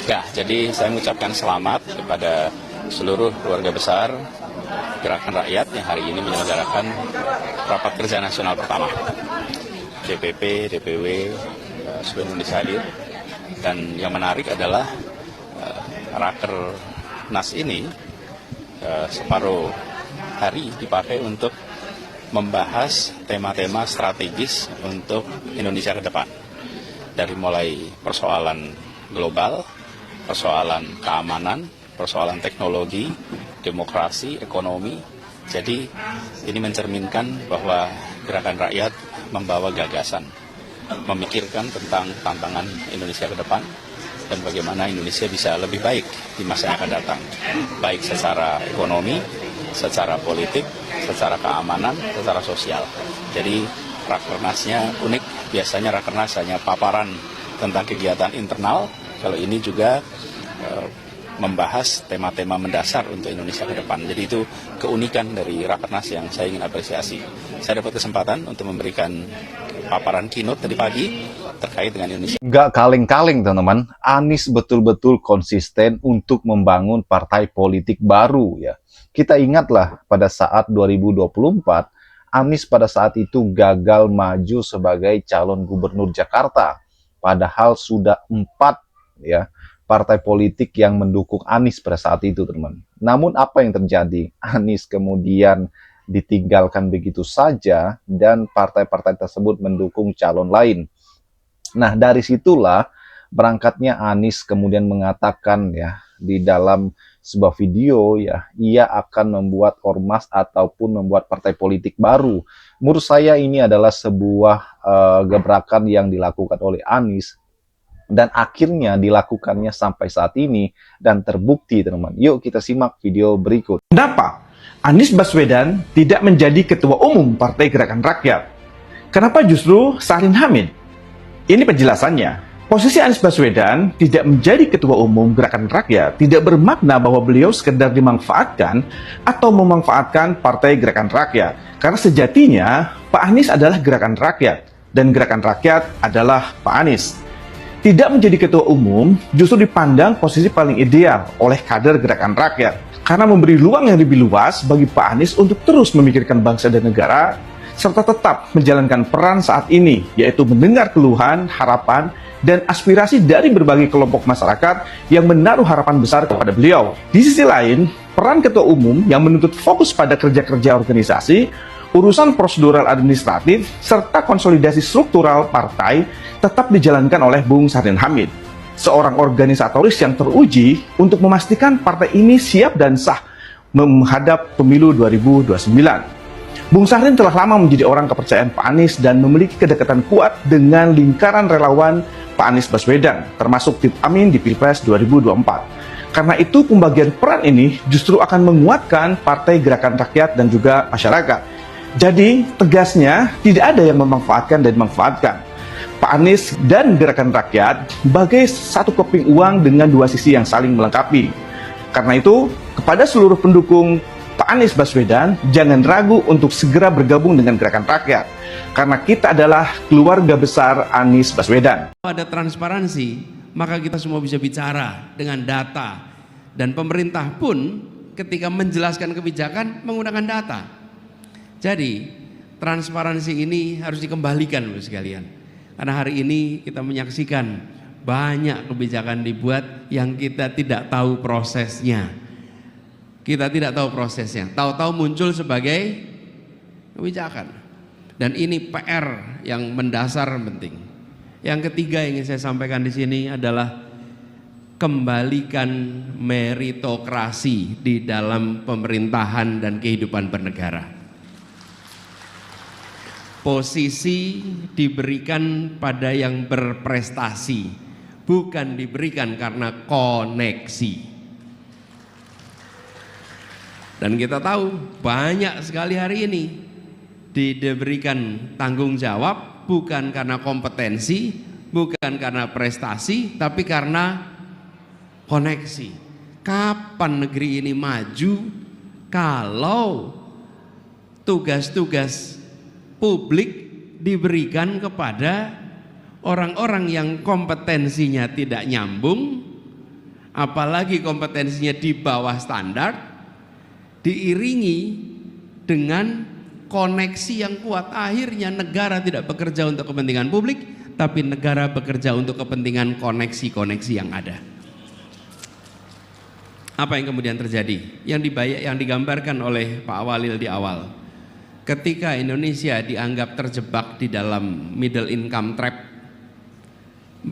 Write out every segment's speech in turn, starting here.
Ya, jadi saya mengucapkan selamat kepada seluruh keluarga besar Gerakan Rakyat yang hari ini menyelenggarakan rapat kerja nasional pertama. DPP, DPW, seluruh Indonesia hadir. Dan yang menarik adalah Rakernas ini separuh hari dipakai untuk membahas tema-tema strategis untuk Indonesia ke depan. Dari mulai persoalan global, persoalan keamanan, persoalan teknologi, demokrasi, ekonomi. Jadi ini mencerminkan bahwa Gerakan Rakyat membawa gagasan, memikirkan tentang tantangan Indonesia ke depan dan bagaimana Indonesia bisa lebih baik di masa yang akan datang, baik secara ekonomi, secara politik, secara keamanan, secara sosial. Jadi Rakernasnya unik, biasanya Rakernas hanya paparan tentang kegiatan internal, kalau ini juga membahas tema-tema mendasar untuk Indonesia ke depan. Jadi itu keunikan dari Rakernas yang saya ingin apresiasi. Saya dapat kesempatan untuk memberikan paparan keynote tadi pagi terkait dengan Indonesia. Nggak kaleng-kaleng teman-teman, Anies betul-betul konsisten untuk membangun partai politik baru ya. Kita ingatlah pada saat 2024, Anies pada saat itu gagal maju sebagai calon gubernur Jakarta. Padahal sudah 4 ya partai politik yang mendukung Anies pada saat itu, teman. Namun apa yang terjadi? Anies kemudian ditinggalkan begitu saja dan partai-partai tersebut mendukung calon lain. Nah, dari situlah berangkatnya Anies kemudian mengatakan ya di dalam sebuah video ya, ia akan membuat ormas ataupun membuat partai politik baru. Menurut saya ini adalah sebuah gebrakan yang dilakukan oleh Anies dan akhirnya dilakukannya sampai saat ini dan terbukti, teman-teman. Yuk kita simak video berikut. Kenapa Anies Baswedan tidak menjadi ketua umum Partai Gerakan Rakyat? Kenapa justru Syahrin Hamid? Ini penjelasannya. Posisi Anies Baswedan tidak menjadi ketua umum Gerakan Rakyat tidak bermakna bahwa beliau sekedar dimanfaatkan atau memanfaatkan Partai Gerakan Rakyat. Karena sejatinya Pak Anies adalah Gerakan Rakyat dan Gerakan Rakyat adalah Pak Anies. Tidak menjadi ketua umum justru dipandang posisi paling ideal oleh kader Gerakan Rakyat karena memberi ruang yang lebih luas bagi Pak Anies untuk terus memikirkan bangsa dan negara serta tetap menjalankan peran saat ini, yaitu mendengar keluhan, harapan, dan aspirasi dari berbagai kelompok masyarakat yang menaruh harapan besar kepada beliau. Di sisi lain, peran ketua umum yang menuntut fokus pada kerja-kerja organisasi, urusan prosedural administratif, serta konsolidasi struktural partai tetap dijalankan oleh Bung Syahrin Hamid, seorang organisatoris yang teruji untuk memastikan partai ini siap dan sah menghadap pemilu 2029. Bung Syahrin telah lama menjadi orang kepercayaan Pak Anies dan memiliki kedekatan kuat dengan lingkaran relawan Pak Anies Baswedan, termasuk Tim Amin di Pilpres 2024. Karena itu pembagian peran ini justru akan menguatkan Partai Gerakan Rakyat dan juga masyarakat. Jadi tegasnya tidak ada yang memanfaatkan dan dimanfaatkan. Pak Anies dan Gerakan Rakyat bagai satu keping uang dengan dua sisi yang saling melengkapi. Karena itu kepada seluruh pendukung Pak Anies Baswedan, jangan ragu untuk segera bergabung dengan Gerakan Rakyat. Karena kita adalah keluarga besar Anies Baswedan. Ada transparansi, maka kita semua bisa bicara dengan data. Dan pemerintah pun ketika menjelaskan kebijakan menggunakan data. Jadi transparansi ini harus dikembalikan Bapak sekalian. Karena hari ini kita menyaksikan banyak kebijakan dibuat yang kita tidak tahu prosesnya. Kita tidak tahu prosesnya, tahu-tahu muncul sebagai kebijakan. Dan ini PR yang mendasar penting. Yang ketiga yang ingin saya sampaikan di sini adalah kembalikan meritokrasi di dalam pemerintahan dan kehidupan bernegara. Posisi diberikan pada yang berprestasi, bukan diberikan karena koneksi. Dan kita tahu banyak sekali hari ini diberikan tanggung jawab bukan karena kompetensi, bukan karena prestasi, tapi karena koneksi. Kapan negeri ini maju kalau tugas-tugas publik diberikan kepada orang-orang yang kompetensinya tidak nyambung, apalagi kompetensinya di bawah standar, diiringi dengan koneksi yang kuat, akhirnya negara tidak bekerja untuk kepentingan publik, tapi negara bekerja untuk kepentingan koneksi-koneksi yang ada. Apa yang kemudian terjadi? Yang digambarkan oleh Pak Walil di awal. Ketika Indonesia dianggap terjebak di dalam middle income trap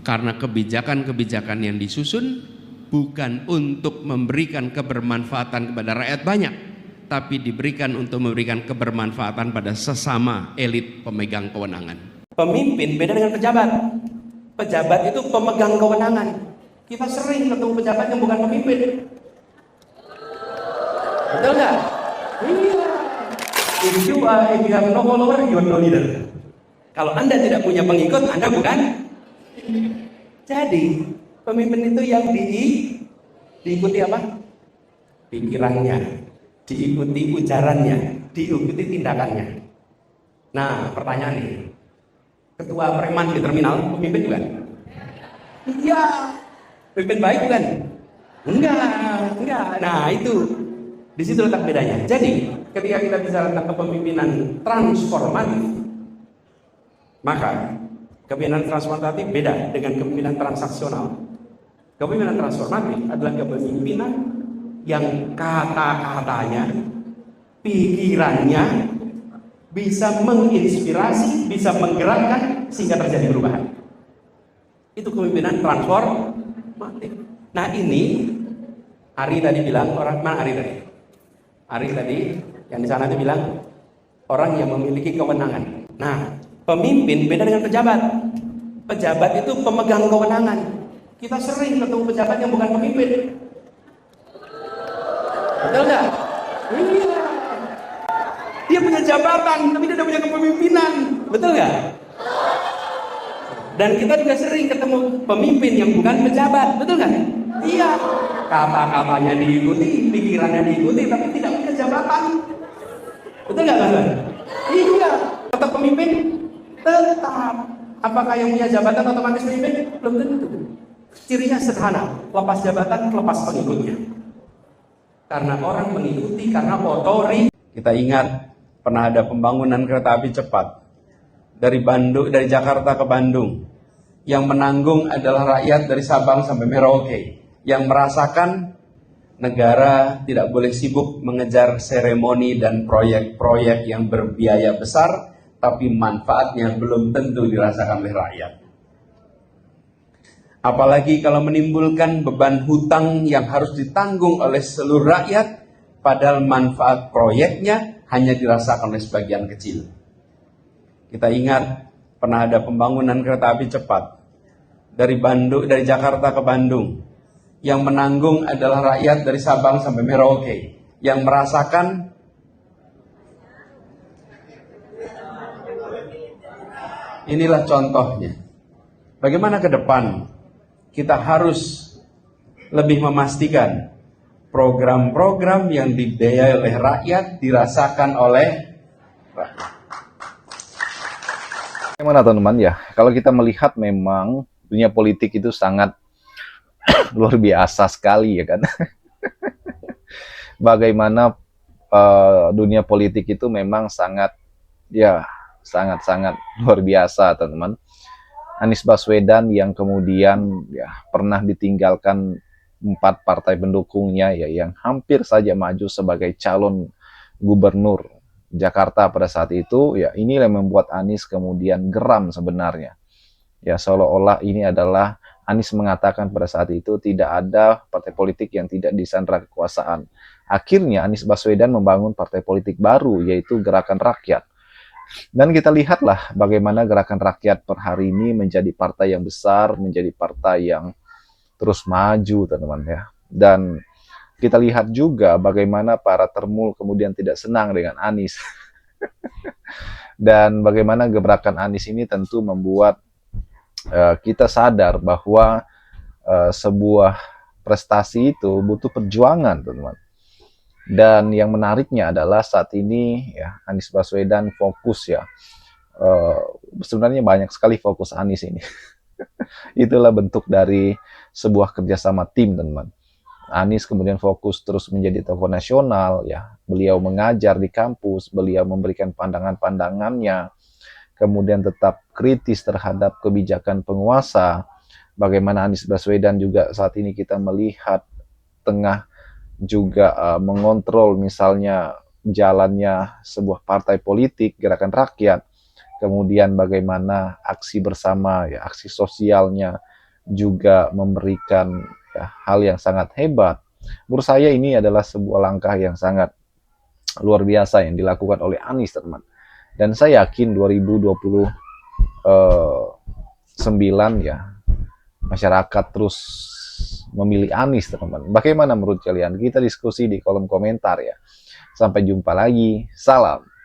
karena kebijakan-kebijakan yang disusun bukan untuk memberikan kebermanfaatan kepada rakyat banyak, tapi diberikan untuk memberikan kebermanfaatan pada sesama elit pemegang kewenangan. Pemimpin beda dengan pejabat. Pejabat itu pemegang kewenangan. Kita sering ketemu pejabat yang bukan pemimpin. Betul nggak? Iya. If you have no follower, you are no leader. Kalau Anda tidak punya pengikut, Anda bukan. Jadi pemimpin itu yang diikuti apa? Pikirannya, diikuti ujarannya, diikuti tindakannya. Nah, pertanyaan nih, ketua preman di terminal pemimpin bukan? Iya. Pemimpin baik bukan? Enggak. Nah, itu di situ letak bedanya. Jadi, ketika kita bicara tentang kepemimpinan transformatif, maka kepemimpinan transformatif beda dengan kepemimpinan transaksional. Kepemimpinan transformatif adalah kepemimpinan yang kata-katanya, pikirannya bisa menginspirasi, bisa menggerakkan sehingga terjadi perubahan. Itu kepemimpinan transformatif. Nah, ini Ari tadi bilang, orang mana Ari tadi? Ari tadi yang di sana itu bilang orang yang memiliki kewenangan. Nah, pemimpin beda dengan pejabat. Pejabat itu pemegang kewenangan. Kita sering ketemu pejabat yang bukan pemimpin. Betul nggak? Iya. Dia punya jabatan, tapi dia tidak punya kepemimpinan. Betul nggak? Dan kita juga sering ketemu pemimpin yang bukan pejabat. Betul nggak? Iya. Kata-katanya diikuti, pikirannya diikuti, tapi tidak punya jabatan. Betul nggak, Mas? Iya. Tetap pemimpin? Tetap. Apakah yang punya jabatan otomatis pemimpin? Belum tentu. Cirinya sederhana, lepas jabatan, lepas pengikutnya. Karena orang mengikuti karena otori. Kita ingat pernah ada pembangunan kereta api cepat dari Jakarta ke Bandung. Yang menanggung adalah rakyat dari Sabang sampai Merauke. Yang merasakan negara tidak boleh sibuk mengejar seremoni dan proyek-proyek yang berbiaya besar, tapi manfaatnya belum tentu dirasakan oleh rakyat. Apalagi kalau menimbulkan beban hutang yang harus ditanggung oleh seluruh rakyat, padahal manfaat proyeknya hanya dirasakan oleh sebagian kecil. Kita ingat pernah ada pembangunan kereta api cepat dari Jakarta ke Bandung. Yang menanggung adalah rakyat dari Sabang sampai Merauke. Yang merasakan inilah contohnya. Bagaimana ke depan kita harus lebih memastikan program-program yang dibiayai oleh rakyat dirasakan oleh rakyat. Bagaimana teman-teman ya, kalau kita melihat memang dunia politik itu sangat luar biasa sekali ya kan. Bagaimana dunia politik itu memang sangat luar biasa teman-teman. Anies Baswedan yang kemudian pernah ditinggalkan 4 partai pendukungnya yang hampir saja maju sebagai calon gubernur Jakarta pada saat itu, inilah yang membuat Anies kemudian geram sebenarnya. Seolah-olah ini adalah Anies mengatakan pada saat itu tidak ada partai politik yang tidak disandra kekuasaan. Akhirnya Anies Baswedan membangun partai politik baru, yaitu Gerakan Rakyat. Dan kita lihatlah bagaimana Gerakan Rakyat per hari ini menjadi partai yang besar, menjadi partai yang terus maju, teman-teman ya. Dan kita lihat juga bagaimana para termul kemudian tidak senang dengan Anies. Dan bagaimana gebrakan Anies ini tentu membuat kita sadar bahwa sebuah prestasi itu butuh perjuangan, teman-teman. Dan yang menariknya adalah saat ini Anies Baswedan fokus sebenarnya banyak sekali fokus Anies ini. Itulah bentuk dari sebuah kerjasama tim, teman-teman. Anies kemudian fokus terus menjadi tokoh nasional, ya. Beliau mengajar di kampus, beliau memberikan pandangan-pandangannya, kemudian tetap kritis terhadap kebijakan penguasa. Bagaimana Anies Baswedan juga saat ini kita melihat tengah juga mengontrol misalnya jalannya sebuah partai politik, Gerakan Rakyat. Kemudian bagaimana aksi bersama, ya, aksi sosialnya juga memberikan, ya, hal yang sangat hebat. Menurut saya ini adalah sebuah langkah yang sangat luar biasa yang dilakukan oleh Anies, teman. Dan saya yakin 2029 ya, masyarakat terus memilih Anies, teman. Bagaimana menurut kalian? Kita diskusi di kolom komentar ya. Sampai jumpa lagi. Salam.